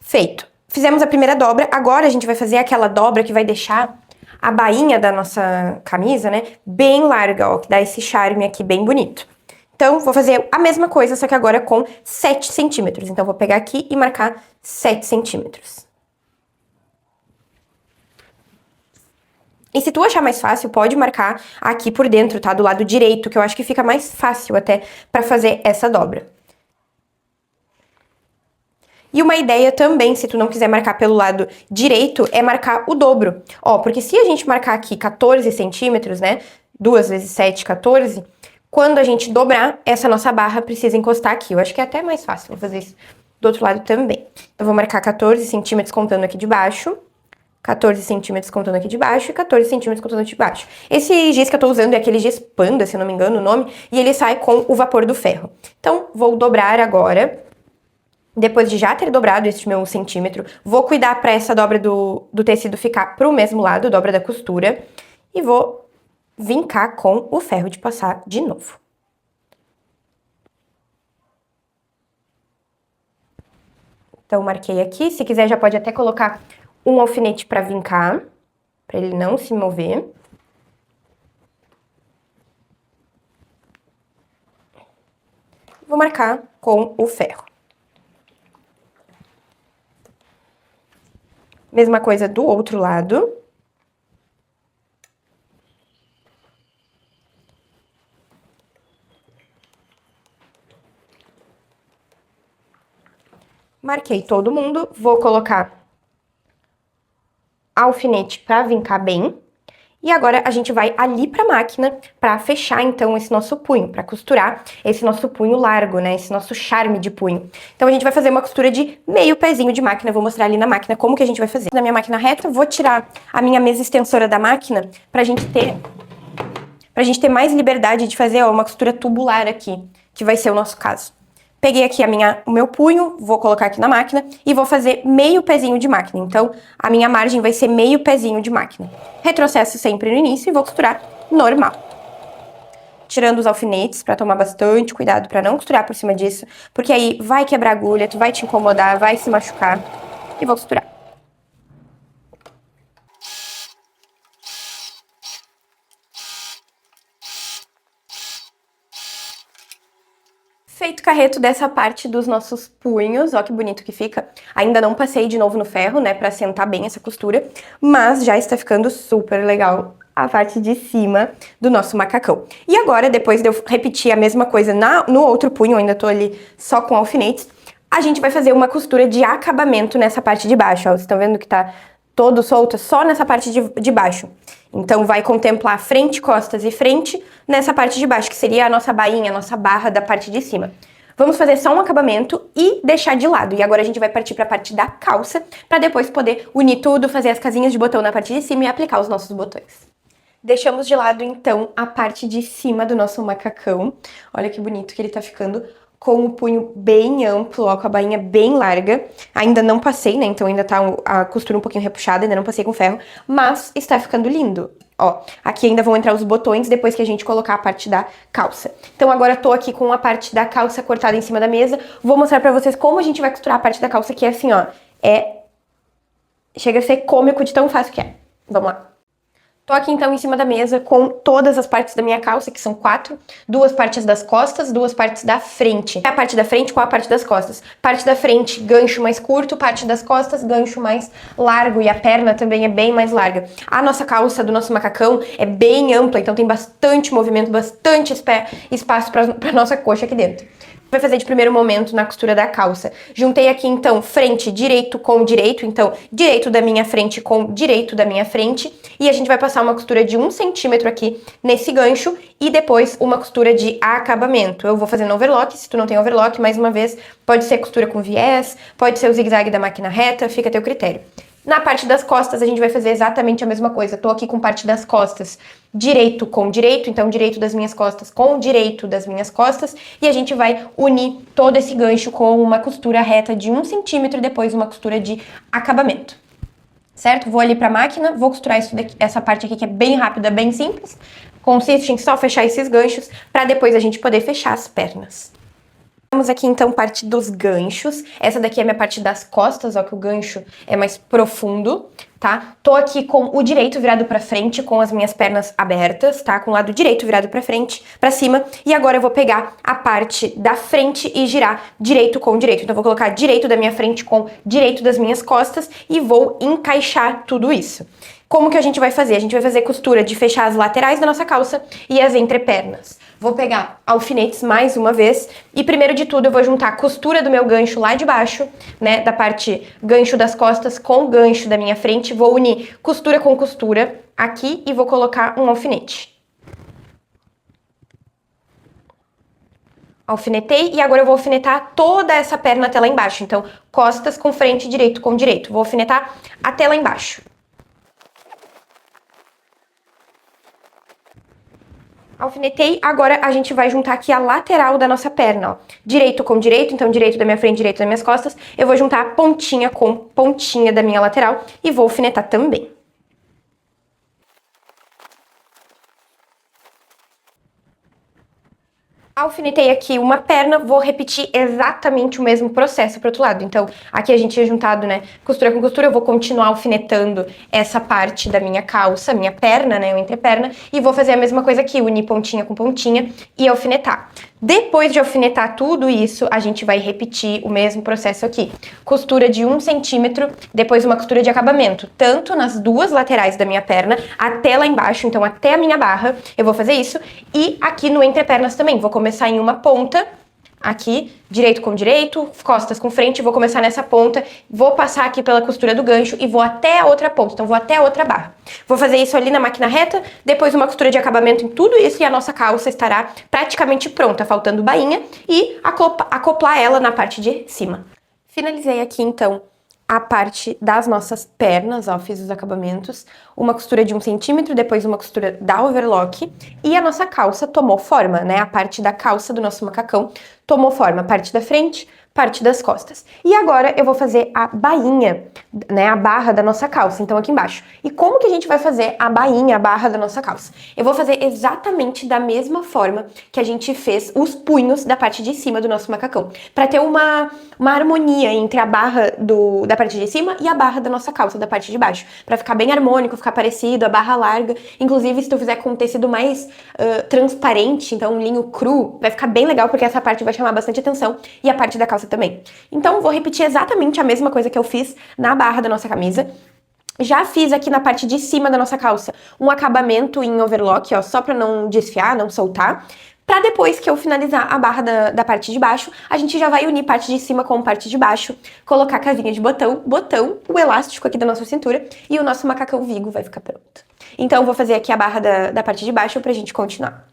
Feito. Fizemos a primeira dobra, agora a gente vai fazer aquela dobra que vai deixar a bainha da nossa camisa, né, bem larga, ó, que dá esse charme aqui bem bonito. Então, vou fazer a mesma coisa, só que agora com 7 centímetros. Então, vou pegar aqui e marcar 7 centímetros. E se tu achar mais fácil, pode marcar aqui por dentro, tá? Do lado direito, que eu acho que fica mais fácil até pra fazer essa dobra. E uma ideia também, se tu não quiser marcar pelo lado direito, é marcar o dobro. Ó, porque se a gente marcar aqui 14 centímetros, né, 2 vezes 7, 14, quando a gente dobrar, essa nossa barra precisa encostar aqui. Eu acho que é até mais fácil, vou fazer isso do outro lado também. Eu vou marcar 14 centímetros contando aqui de baixo, 14 centímetros contando aqui de baixo e 14 centímetros contando aqui de baixo. Esse giz que eu tô usando é aquele giz Panda, se eu não me engano o nome, e ele sai com o vapor do ferro. Então, vou dobrar agora. Depois de já ter dobrado este meu 1 centímetro, vou cuidar para essa dobra do tecido ficar pro mesmo lado, dobra da costura, e vou vincar com o ferro de passar de novo. Então, marquei aqui, se quiser já pode até colocar um alfinete para vincar, para ele não se mover. Vou marcar com o ferro. Mesma coisa do outro lado. Marquei todo mundo, vou colocar alfinete para vincar bem. E agora a gente vai ali pra máquina pra fechar então esse nosso punho, pra costurar esse nosso punho largo, né, esse nosso charme de punho. Então a gente vai fazer uma costura de meio pezinho de máquina, eu vou mostrar ali na máquina como que a gente vai fazer. Na minha máquina reta, vou tirar a minha mesa extensora da máquina pra gente ter mais liberdade de fazer, ó, uma costura tubular aqui, que vai ser o nosso caso. Peguei aqui o meu punho, vou colocar aqui na máquina e vou fazer meio pezinho de máquina. Então, a minha margem vai ser meio pezinho de máquina. Retrocesso sempre no início e vou costurar normal. Tirando os alfinetes, pra tomar bastante cuidado pra não costurar por cima disso, porque aí vai quebrar a agulha, tu vai te incomodar, vai se machucar. E vou costurar. Feito carreto dessa parte dos nossos punhos, ó que bonito que fica. Ainda não passei de novo no ferro, né, pra assentar bem essa costura, mas já está ficando super legal a parte de cima do nosso macacão. E agora, depois de eu repetir a mesma coisa no outro punho, eu ainda tô ali só com alfinetes, a gente vai fazer uma costura de acabamento nessa parte de baixo, ó. Vocês estão vendo que tá todo solto só nessa parte de baixo. Então, vai contemplar frente, costas e frente nessa parte de baixo, que seria a nossa bainha, a nossa barra da parte de cima. Vamos fazer só um acabamento e deixar de lado. E agora a gente vai partir para a parte da calça, para depois poder unir tudo, fazer as casinhas de botão na parte de cima e aplicar os nossos botões. Deixamos de lado, então, a parte de cima do nosso macacão. Olha que bonito que ele tá ficando, com o punho bem amplo, ó, com a bainha bem larga. Ainda não passei, né, então ainda tá a costura um pouquinho repuxada, ainda não passei com ferro, mas está ficando lindo. Ó, aqui ainda vão entrar os botões depois que a gente colocar a parte da calça. Então agora tô aqui com a parte da calça cortada em cima da mesa. Vou mostrar pra vocês como a gente vai costurar a parte da calça, que é assim, ó. Chega a ser cômico de tão fácil que é. Vamos lá. Tô aqui então em cima da mesa com todas as partes da minha calça, que são 4, 2 partes das costas, 2 partes da frente. A parte da frente com a parte das costas. Parte da frente, gancho mais curto, parte das costas, gancho mais largo, e a perna também é bem mais larga. A nossa calça do nosso macacão é bem ampla, então tem bastante movimento, bastante espaço pra nossa coxa aqui dentro. Vai fazer de primeiro momento na costura da calça. Juntei aqui, então, frente direito com direito, então, direito da minha frente com direito da minha frente, e a gente vai passar uma costura de 1 centímetro aqui nesse gancho, e depois uma costura de acabamento. Eu vou fazer no overlock, se tu não tem overlock, mais uma vez, pode ser costura com viés, pode ser o zigue-zague da máquina reta, fica a teu critério. Na parte das costas, a gente vai fazer exatamente a mesma coisa. Tô aqui com parte das costas direito com direito, então direito das minhas costas com direito das minhas costas, e a gente vai unir todo esse gancho com uma costura reta de 1 centímetro e depois uma costura de acabamento. Certo? Vou ali pra máquina, vou costurar essa parte aqui que é bem rápida, bem simples. Consiste em só fechar esses ganchos para depois a gente poder fechar as pernas. Vamos aqui então parte dos ganchos. Essa daqui é a minha parte das costas, ó, que o gancho é mais profundo, tá? Tô aqui com o direito virado pra frente, com as minhas pernas abertas, tá? Com o lado direito virado pra frente, pra cima. E agora eu vou pegar a parte da frente e girar direito com direito. Então eu vou colocar direito da minha frente com direito das minhas costas e vou encaixar tudo isso. Como que a gente vai fazer? A gente vai fazer costura de fechar as laterais da nossa calça e as entrepernas. Vou pegar alfinetes mais uma vez e primeiro de tudo eu vou juntar a costura do meu gancho lá de baixo, né, da parte gancho das costas com o gancho da minha frente. Vou unir costura com costura aqui e vou colocar um alfinete. Alfinetei e agora eu vou alfinetar toda essa perna até lá embaixo. Então, costas com frente, direito com direito. Vou alfinetar até lá embaixo. Alfinetei, agora a gente vai juntar aqui a lateral da nossa perna, ó. Direito com direito, então direito da minha frente, direito das minhas costas. Eu vou juntar a pontinha com pontinha da minha lateral e vou alfinetar também. Alfinetei aqui uma perna, vou repetir exatamente o mesmo processo pro outro lado. Então, aqui a gente tinha juntado, né, costura com costura, eu vou continuar alfinetando essa parte da minha calça, minha perna, né, o entreperna, e vou fazer a mesma coisa aqui, unir pontinha com pontinha e alfinetar. Depois de alfinetar tudo isso, a gente vai repetir o mesmo processo aqui. Costura de 1 centímetro, depois uma costura de acabamento, tanto nas duas laterais da minha perna, até lá embaixo, então até a minha barra, eu vou fazer isso. E aqui no entrepernas também, vou começar em uma ponta, Aqui, direito com direito, costas com frente, vou começar nessa ponta, vou passar aqui pela costura do gancho e vou até a outra ponta, então vou até a outra barra. Vou fazer isso ali na máquina reta, depois uma costura de acabamento em tudo isso e a nossa calça estará praticamente pronta, faltando bainha e acoplar ela na parte de cima. Finalizei aqui, então, a parte das nossas pernas, ó, fiz os acabamentos, uma costura de 1 centímetro, depois uma costura da overlock, e a nossa calça tomou forma, né? A parte da calça do nosso macacão tomou forma, parte da frente, parte das costas. E agora eu vou fazer a bainha, né, a barra da nossa calça, então aqui embaixo. E como que a gente vai fazer a bainha, a barra da nossa calça? Eu vou fazer exatamente da mesma forma que a gente fez os punhos da parte de cima do nosso macacão, para ter uma harmonia entre a barra da parte de cima e a barra da nossa calça, da parte de baixo, para ficar bem harmônico, ficar parecido, a barra larga. Inclusive, se tu fizer com um tecido mais transparente, então um linho cru, vai ficar bem legal, porque essa parte vai chamar bastante atenção, e a parte da calça também. Então, vou repetir exatamente a mesma coisa que eu fiz na barra da nossa camisa. Já fiz aqui na parte de cima da nossa calça um acabamento em overlock, ó, só pra não desfiar, não soltar. Pra depois que eu finalizar a barra da parte de baixo, a gente já vai unir parte de cima com parte de baixo, colocar casinha de botão, o elástico aqui da nossa cintura e o nosso macacão Vigo vai ficar pronto. Então, eu vou fazer aqui a barra da parte de baixo pra gente continuar.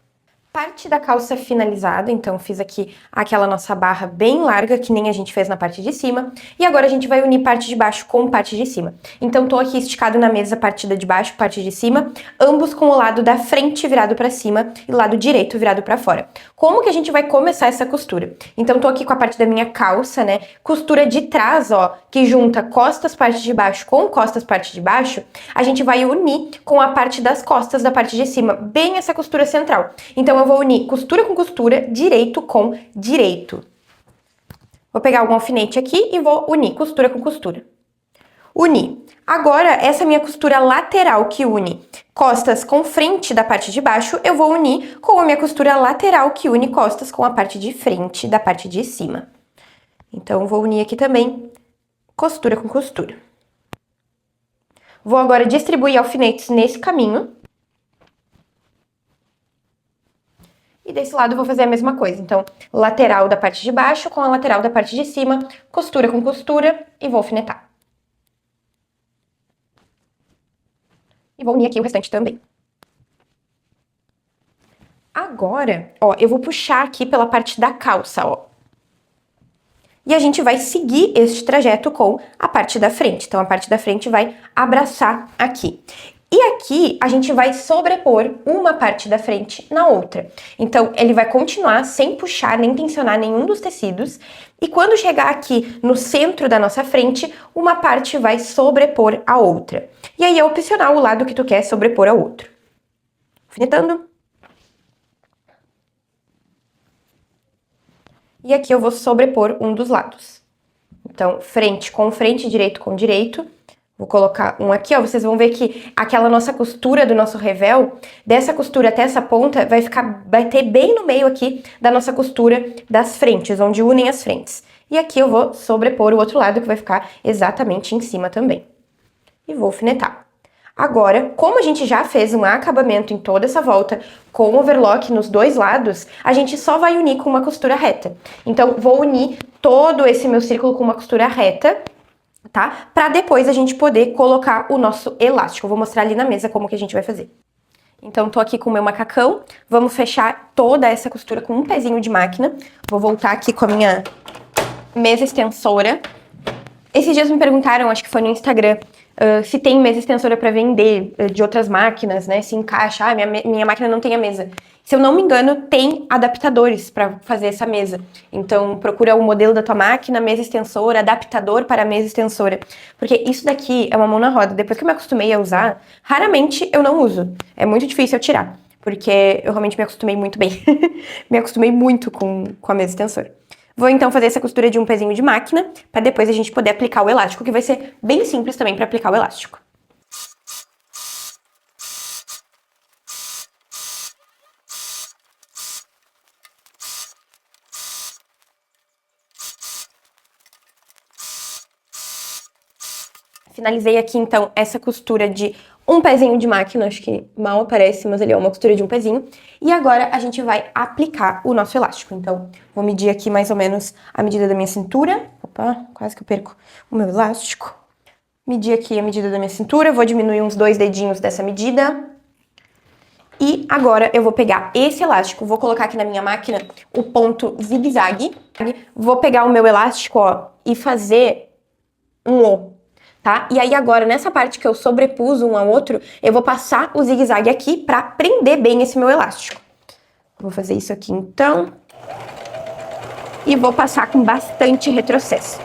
Parte da calça finalizada, então fiz aqui aquela nossa barra bem larga, que nem a gente fez na parte de cima, e agora a gente vai unir parte de baixo com parte de cima. Então tô aqui esticado na mesa, parte de baixo, parte de cima, ambos com o lado da frente virado pra cima e o lado direito virado pra fora. Como que a gente vai começar essa costura? Então tô aqui com a parte da minha calça, né, costura de trás, ó, que junta costas, parte de baixo com costas, parte de baixo, a gente vai unir com a parte das costas da parte de cima, bem essa costura central. Então eu vou unir costura com costura, direito com direito. Vou pegar um alfinete aqui e vou unir costura com costura. Uni. Agora, essa minha costura lateral que une costas com frente da parte de baixo, eu vou unir com a minha costura lateral que une costas com a parte de frente da parte de cima. Então, vou unir aqui também costura com costura. Vou agora distribuir alfinetes nesse caminho. E desse lado eu vou fazer a mesma coisa. Então, lateral da parte de baixo com a lateral da parte de cima, costura com costura e vou alfinetar. E vou unir aqui o restante também. Agora, ó, eu vou puxar aqui pela parte da calça, ó. E a gente vai seguir este trajeto com a parte da frente. Então, a parte da frente vai abraçar aqui. E aqui, a gente vai sobrepor uma parte da frente na outra. Então, ele vai continuar sem puxar nem tensionar nenhum dos tecidos. E quando chegar aqui no centro da nossa frente, uma parte vai sobrepor a outra. E aí é opcional o lado que tu quer sobrepor ao outro. Alfinetando. E aqui eu vou sobrepor um dos lados. Então, frente com frente, direito com direito. Vou colocar um aqui, ó, vocês vão ver que aquela nossa costura do nosso revel, dessa costura até essa ponta, vai ter bem no meio aqui da nossa costura das frentes, onde unem as frentes. E aqui eu vou sobrepor o outro lado, que vai ficar exatamente em cima também. E vou alfinetar. Agora, como a gente já fez um acabamento em toda essa volta, com overlock nos dois lados, a gente só vai unir com uma costura reta. Então, vou unir todo esse meu círculo com uma costura reta, tá? Pra depois a gente poder colocar o nosso elástico. Eu vou mostrar ali na mesa como que a gente vai fazer. Então, tô aqui com o meu macacão. Vamos fechar toda essa costura com um pezinho de máquina. Vou voltar aqui com a minha mesa extensora. Esses dias me perguntaram, acho que foi no Instagram, se tem mesa extensora para vender de outras máquinas, né? Se encaixa, minha máquina não tem a mesa. Se eu não me engano, tem adaptadores para fazer essa mesa. Então, procura o modelo da tua máquina, mesa extensora, adaptador para a mesa extensora. Porque isso daqui é uma mão na roda. Depois que eu me acostumei a usar, raramente eu não uso. É muito difícil eu tirar, porque eu realmente me acostumei muito bem. Me acostumei muito com a mesa extensora. Vou então fazer essa costura de um pezinho de máquina, para depois a gente poder aplicar o elástico, que vai ser bem simples também para aplicar o elástico. Finalizei aqui então essa costura de 1 um pezinho de máquina, acho que mal aparece, mas ele é uma costura de um pezinho. E agora a gente vai aplicar o nosso elástico. Então, vou medir aqui mais ou menos a medida da minha cintura. Opa, quase que eu perco o meu elástico. Medir aqui a medida da minha cintura, vou diminuir uns 2 dedinhos dessa medida. E agora eu vou pegar esse elástico, vou colocar aqui na minha máquina o ponto zigue-zague. Vou pegar o meu elástico, ó, e fazer um O, tá? E aí agora, nessa parte que eu sobrepus um ao outro, eu vou passar o zigue-zague aqui pra prender bem esse meu elástico. Vou fazer isso aqui então. E vou passar com bastante retrocesso.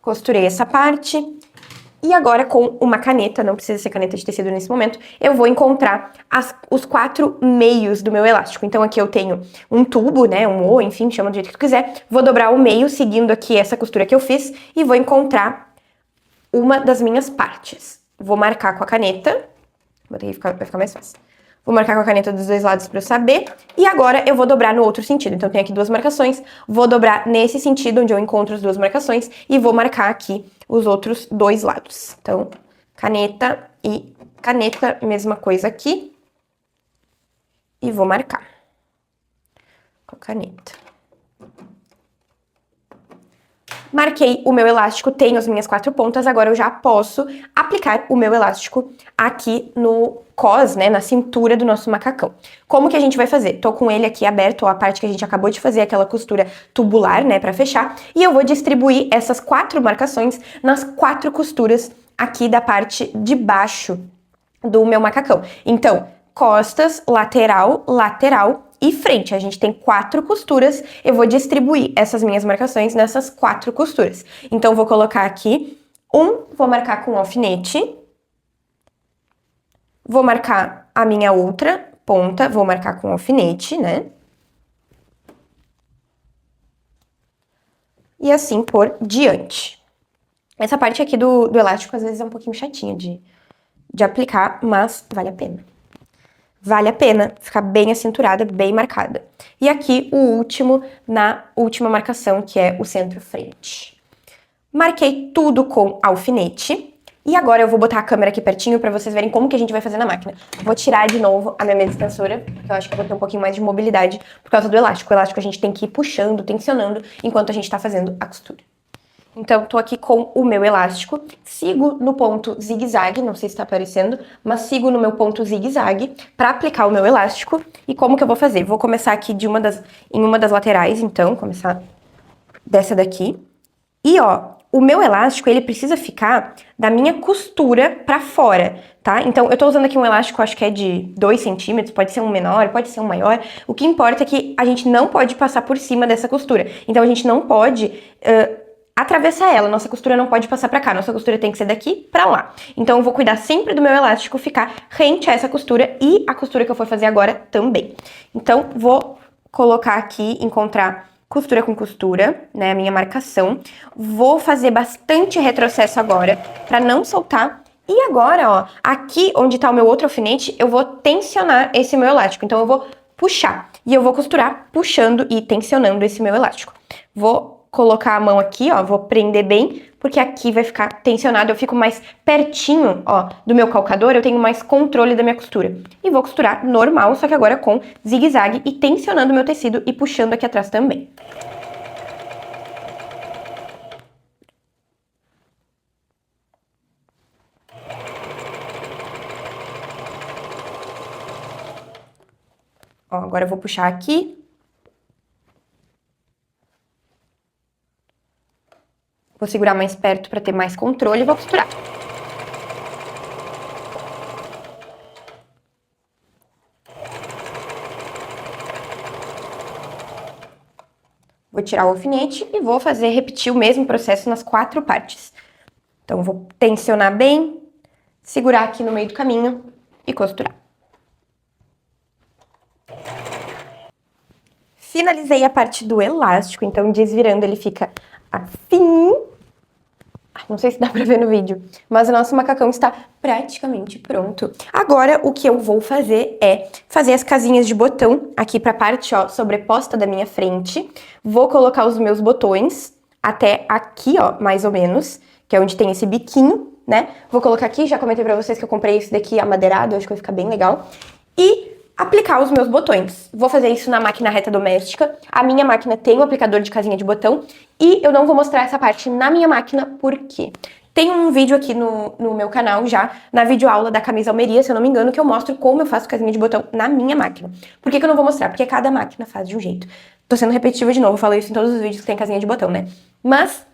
Costurei essa parte. E agora, com uma caneta, não precisa ser caneta de tecido nesse momento, eu vou encontrar os 4 meios do meu elástico. Então, aqui eu tenho um tubo, né, um O, enfim, chama do jeito que tu quiser. Vou dobrar o meio, seguindo aqui essa costura que eu fiz, e vou encontrar uma das minhas partes. Vou marcar com a caneta, vai ficar mais fácil. Vou marcar com a caneta dos 2 lados para eu saber. E agora eu vou dobrar no outro sentido. Então, tem aqui 2 marcações. Vou dobrar nesse sentido, onde eu encontro as 2 marcações. E vou marcar aqui os outros 2 lados. Então, caneta e caneta, mesma coisa aqui. E vou marcar com a caneta. Marquei o meu elástico, tenho as minhas 4 pontas, agora eu já posso aplicar o meu elástico aqui no cos, né, na cintura do nosso macacão. Como que a gente vai fazer? Tô com ele aqui aberto, ó, a parte que a gente acabou de fazer, aquela costura tubular, né, pra fechar, e eu vou distribuir essas 4 marcações nas 4 costuras aqui da parte de baixo do meu macacão. Então, costas, lateral, lateral e frente. A gente tem 4 costuras, eu vou distribuir essas minhas marcações nessas 4 costuras. Então, vou colocar aqui vou marcar com alfinete, vou marcar a minha outra ponta, vou marcar com alfinete, né? E assim por diante. Essa parte aqui do elástico, às vezes, é um pouquinho chatinha de aplicar, mas vale a pena. Vale a pena ficar bem acinturada, bem marcada. E aqui o último, na última marcação, que é o centro-frente. Marquei tudo com alfinete. E agora eu vou botar a câmera aqui pertinho pra vocês verem como que a gente vai fazer na máquina. Vou tirar de novo a minha mesa extensora, porque eu acho que eu vou ter um pouquinho mais de mobilidade por causa do elástico. O elástico a gente tem que ir puxando, tensionando, enquanto a gente tá fazendo a costura. Então, tô aqui com o meu elástico, sigo no ponto zigue-zague, não sei se tá aparecendo, mas sigo no meu ponto zigue-zague pra aplicar o meu elástico. E como que eu vou fazer? Vou começar aqui em uma das laterais, então, começar dessa daqui. E, ó, o meu elástico, ele precisa ficar da minha costura pra fora, tá? Então, eu tô usando aqui um elástico, acho que é de 2 centímetros, pode ser um menor, pode ser um maior. O que importa é que a gente não pode passar por cima dessa costura. Então, a gente não pode atravessar ela, nossa costura não pode passar pra cá, nossa costura tem que ser daqui pra lá. Então eu vou cuidar sempre do meu elástico ficar rente a essa costura e a costura que eu for fazer agora também. Então vou colocar aqui, encontrar costura com costura, né, a minha marcação. Vou fazer bastante retrocesso agora pra não soltar. E agora, ó, aqui onde tá o meu outro alfinete, eu vou tensionar esse meu elástico. Então eu vou puxar e eu vou costurar puxando e tensionando esse meu elástico. Vou colocar a mão aqui, ó, vou prender bem, porque aqui vai ficar tensionado, eu fico mais pertinho, ó, do meu calcador, eu tenho mais controle da minha costura. E vou costurar normal, só que agora com zigue-zague e tensionando o meu tecido e puxando aqui atrás também. Ó, agora eu vou puxar aqui. Vou segurar mais perto para ter mais controle e vou costurar. Vou tirar o alfinete e vou repetir o mesmo processo nas 4 partes. Então, vou tensionar bem, segurar aqui no meio do caminho e costurar. Finalizei a parte do elástico, então desvirando ele fica assim. Não sei se dá pra ver no vídeo, mas o nosso macacão está praticamente pronto. Agora, o que eu vou fazer é fazer as casinhas de botão aqui pra parte, ó, sobreposta da minha frente. Vou colocar os meus botões até aqui, ó, mais ou menos, que é onde tem esse biquinho, né? Vou colocar aqui, já comentei pra vocês que eu comprei esse daqui amadeirado, acho que vai ficar bem legal. E aplicar os meus botões. Vou fazer isso na máquina reta doméstica. A minha máquina tem um aplicador de casinha de botão e eu não vou mostrar essa parte na minha máquina, por quê? Tem um vídeo aqui no meu canal já, na videoaula da Camisa Almeria, se eu não me engano, que eu mostro como eu faço casinha de botão na minha máquina. Por que eu não vou mostrar? Porque cada máquina faz de um jeito. Tô sendo repetitiva de novo, eu falo isso em todos os vídeos que tem casinha de botão, né? Mas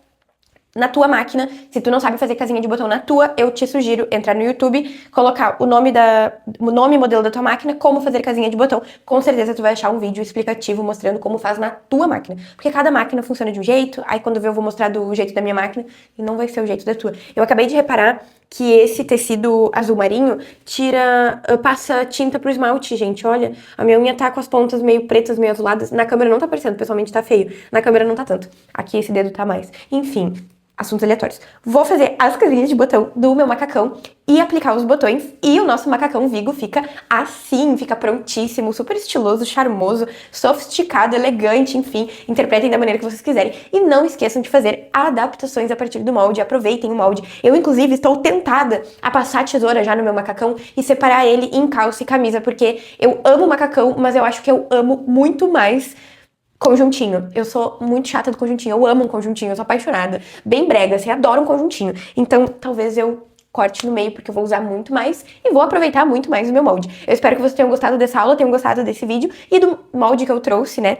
na tua máquina, se tu não sabe fazer casinha de botão na tua, eu te sugiro entrar no YouTube, colocar o nome e modelo da tua máquina, como fazer casinha de botão. Com certeza tu vai achar um vídeo explicativo mostrando como faz na tua máquina. Porque cada máquina funciona de um jeito, aí quando eu vou mostrar do jeito da minha máquina, não vai ser o jeito da tua. Eu acabei de reparar que esse tecido azul marinho passa tinta pro esmalte, gente, olha. A minha unha tá com as pontas meio pretas, meio azuladas. Na câmera não tá aparecendo, pessoalmente tá feio. Na câmera não tá tanto. Aqui esse dedo tá mais. Enfim, assuntos aleatórios. Vou fazer as casinhas de botão do meu macacão e aplicar os botões, e o nosso macacão Vigo fica assim, fica prontíssimo, super estiloso, charmoso, sofisticado, elegante, enfim, interpretem da maneira que vocês quiserem. E não esqueçam de fazer adaptações a partir do molde, aproveitem o molde. Eu, inclusive, estou tentada a passar a tesoura já no meu macacão e separar ele em calça e camisa, porque eu amo macacão, mas eu acho que eu amo muito mais conjuntinho. Eu sou muito chata do conjuntinho. Eu amo um conjuntinho, eu sou apaixonada. Bem brega, assim, adoro um conjuntinho. Então, talvez eu corte no meio, porque eu vou usar muito mais e vou aproveitar muito mais o meu molde. Eu espero que vocês tenham gostado dessa aula, tenham gostado desse vídeo e do molde que eu trouxe, né?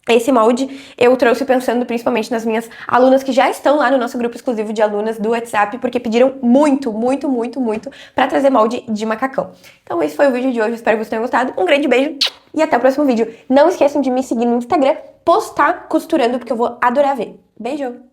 Esse molde eu trouxe pensando principalmente nas minhas alunas que já estão lá no nosso grupo exclusivo de alunas do WhatsApp, porque pediram muito, muito, muito, muito pra trazer molde de macacão. Então esse foi o vídeo de hoje, espero que vocês tenham gostado. Um grande beijo e até o próximo vídeo. Não esqueçam de me seguir no Instagram, postar costurando, porque eu vou adorar ver. Beijo!